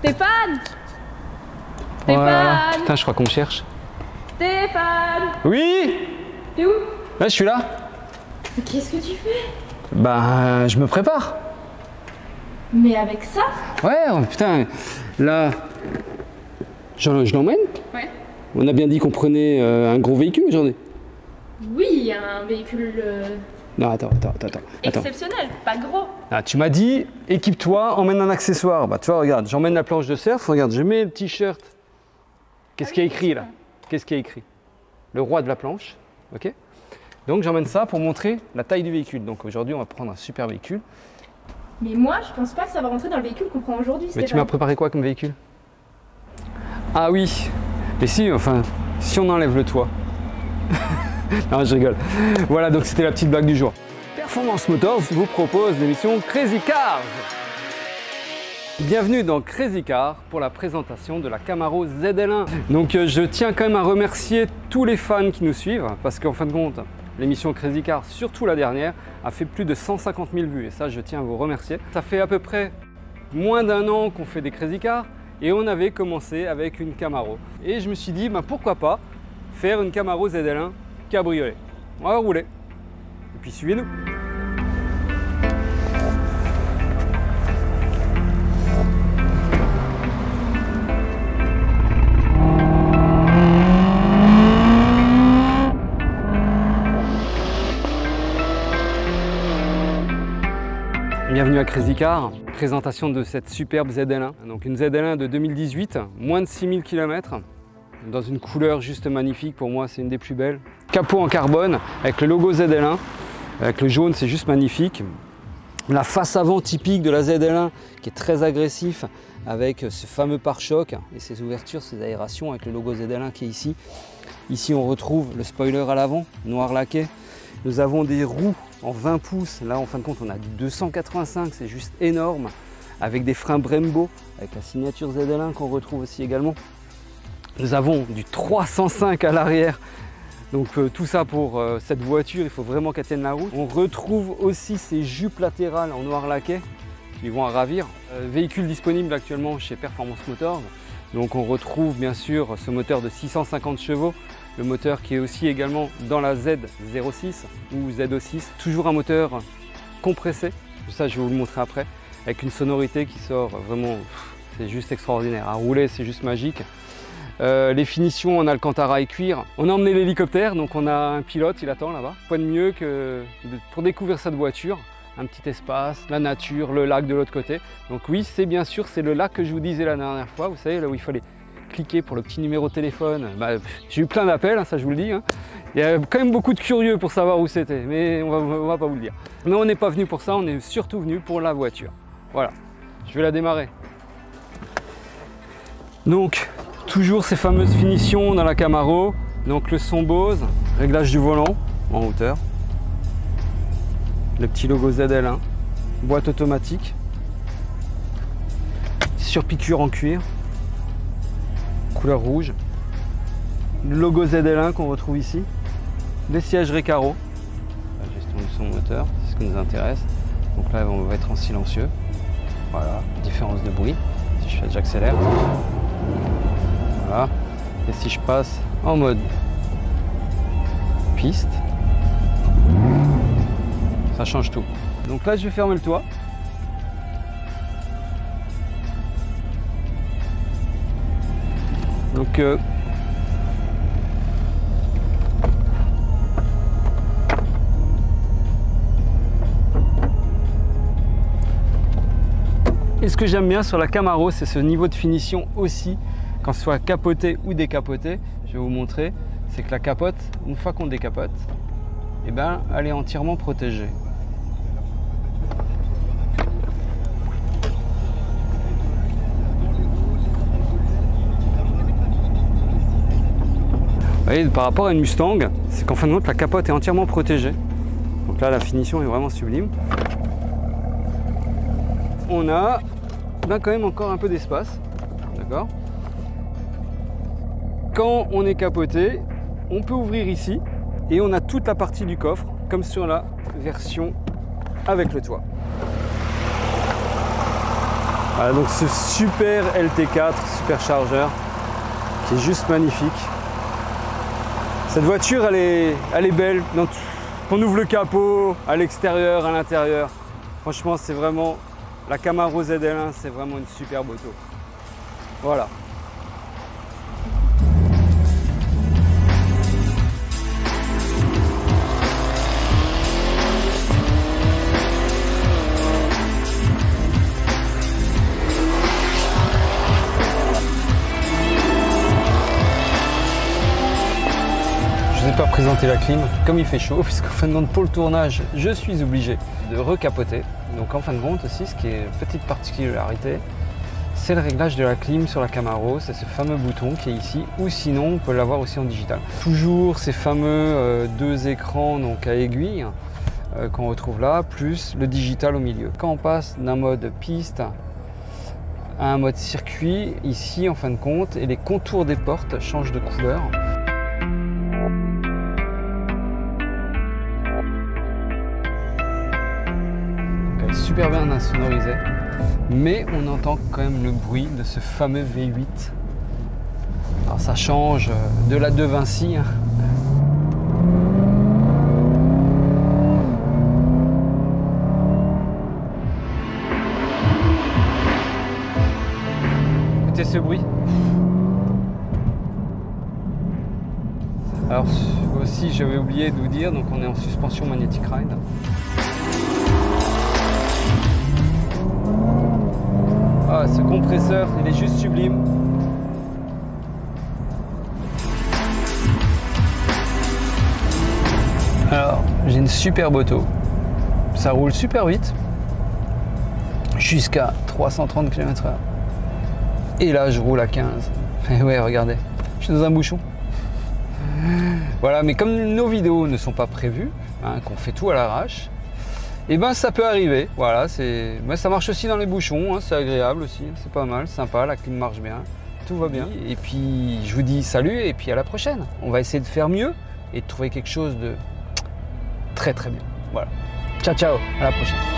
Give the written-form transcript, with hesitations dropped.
Stéphane! Voilà. Stéphane! Putain, je crois qu'on me cherche. Stéphane! Oui! T'es où? Là, je suis là. Mais qu'est-ce que tu fais? Bah, je me prépare. Mais avec ça? Ouais, oh, putain, là, je l'emmène. Ouais. On a bien dit qu'on prenait un gros véhicule aujourd'hui. Oui, un véhicule Non, attends. exceptionnel, pas gros. Ah, tu m'as dit, équipe-toi, emmène un accessoire. Bah, tu vois, regarde, j'emmène la planche de surf. Regarde, je mets le t-shirt. Qu'est-ce qu'il y a écrit là? Qu'est-ce qu'il y a écrit? Le roi de la planche. Ok. Donc, j'emmène ça pour montrer la taille du véhicule. Donc, aujourd'hui, on va prendre un super véhicule. Mais moi, je pense pas que ça va rentrer dans le véhicule qu'on prend aujourd'hui. Mais tu m'as préparé quoi comme véhicule? Ah oui. Mais si, enfin, si on enlève le toit. Non, je rigole. Voilà, donc c'était la petite blague du jour. Performance Motors vous propose l'émission Crazy Cars. Bienvenue dans Crazy Cars pour la présentation de la Camaro ZL1. Donc je tiens quand même à remercier tous les fans qui nous suivent parce qu'en fin de compte, l'émission Crazy Cars, surtout la dernière, a fait plus de 150 000 vues et ça, je tiens à vous remercier. Ça fait à peu près moins d'un an qu'on fait des Crazy Cars et on avait commencé avec une Camaro. Et je me suis dit, bah, pourquoi pas faire une Camaro ZL1 cabriolet. On va rouler. Et puis suivez-nous. Bienvenue à Crazy Cars, présentation de cette superbe ZL1. Donc une ZL1 de 2018, moins de 6000 km, dans une couleur juste magnifique, pour moi c'est une des plus belles. Capot en carbone avec le logo ZL1, avec le jaune, c'est juste magnifique. La face avant typique de la ZL1 qui est très agressif avec ce fameux pare-choc et ses ouvertures, ses aérations avec le logo ZL1 qui est ici. Ici on retrouve le spoiler à l'avant, noir laqué. Nous avons des roues en 20 pouces, là en fin de compte on a du 285, c'est juste énorme, avec des freins Brembo, avec la signature ZL1 qu'on retrouve aussi également. Nous avons du 305 à l'arrière, donc tout ça pour cette voiture, il faut vraiment qu'elle tienne la route. On retrouve aussi ces jupes latérales en noir laqué, qui vont à ravir. Véhicule disponible actuellement chez Performance Motors, donc on retrouve bien sûr ce moteur de 650 chevaux, le moteur qui est aussi également dans la Z06 ou ZO6, toujours un moteur compressé, ça je vais vous le montrer après, avec une sonorité qui sort vraiment, c'est juste extraordinaire, à rouler c'est juste magique. Les finitions en alcantara et cuir. On a emmené l'hélicoptère, donc on a un pilote, il attend là-bas. Quoi de mieux que pour découvrir cette voiture, un petit espace, la nature, le lac de l'autre côté. Donc oui, c'est bien sûr, c'est le lac que je vous disais la dernière fois, vous savez, là où il fallait cliquer pour le petit numéro de téléphone. Bah, j'ai eu plein d'appels, hein, ça je vous le dis. Hein. Il y a quand même beaucoup de curieux pour savoir où c'était, mais on va pas vous le dire. Mais on n'est pas venu pour ça, on est surtout venu pour la voiture. Voilà, je vais la démarrer. Donc, toujours ces fameuses finitions dans la Camaro, donc le son Bose, réglage du volant en hauteur, le petit logo ZL1, boîte automatique, surpiqûre en cuir, couleur rouge, le logo ZL1 qu'on retrouve ici, les sièges Recaro, la gestion du son moteur, c'est ce qui nous intéresse, donc là on va être en silencieux, voilà, différence de bruit, si j'accélère. Voilà. Et si je passe en mode piste, ça change tout. Donc là, je vais fermer le toit. Donc et ce que j'aime bien sur la Camaro, c'est ce niveau de finition aussi. Quand ce soit capoté ou décapoté, je vais vous montrer, c'est que la capote, une fois qu'on décapote, eh ben, elle est entièrement protégée. Vous voyez, par rapport à une Mustang, c'est qu'en fin de compte, la capote est entièrement protégée. Donc là, la finition est vraiment sublime. On a ben, quand même encore un peu d'espace, d'accord ? Quand on est capoté, on peut ouvrir ici et on a toute la partie du coffre, comme sur la version avec le toit. Voilà, donc ce super LT4 superchargeur qui est juste magnifique. Cette voiture, elle est belle. On ouvre le capot, à l'extérieur, à l'intérieur. Franchement, c'est vraiment... La Camaro ZL1, c'est vraiment une superbe auto. Voilà. Je ne vais pas présenter la clim, comme il fait chaud, puisqu'en fin de compte, pour le tournage, je suis obligé de recapoter. Donc en fin de compte aussi, ce qui est une petite particularité, c'est le réglage de la clim sur la Camaro. C'est ce fameux bouton qui est ici, ou sinon on peut l'avoir aussi en digital. Toujours ces fameux deux écrans donc à aiguille qu'on retrouve là, plus le digital au milieu. Quand on passe d'un mode piste à un mode circuit, ici en fin de compte, et les contours des portes changent de couleur. Super bien insonorisé, mais on entend quand même le bruit de ce fameux V8. Alors ça change de la De Vinci. Écoutez ce bruit. Alors aussi j'avais oublié de vous dire, donc on est en suspension Magnetic Ride. Ah, ce compresseur, il est juste sublime. Alors, j'ai une superbe auto. Ça roule super vite. Jusqu'à 330 km/h. Et là, je roule à 15. Et ouais, regardez, je suis dans un bouchon. Voilà, mais comme nos vidéos ne sont pas prévues, hein, qu'on fait tout à l'arrache, et ben ça peut arriver, voilà, ça marche aussi dans les bouchons, hein, c'est agréable aussi, c'est pas mal, sympa, la clim marche bien, tout va bien. Et puis je vous dis salut et puis à la prochaine. On va essayer de faire mieux et de trouver quelque chose de très très bien. Voilà. Ciao ciao, à la prochaine.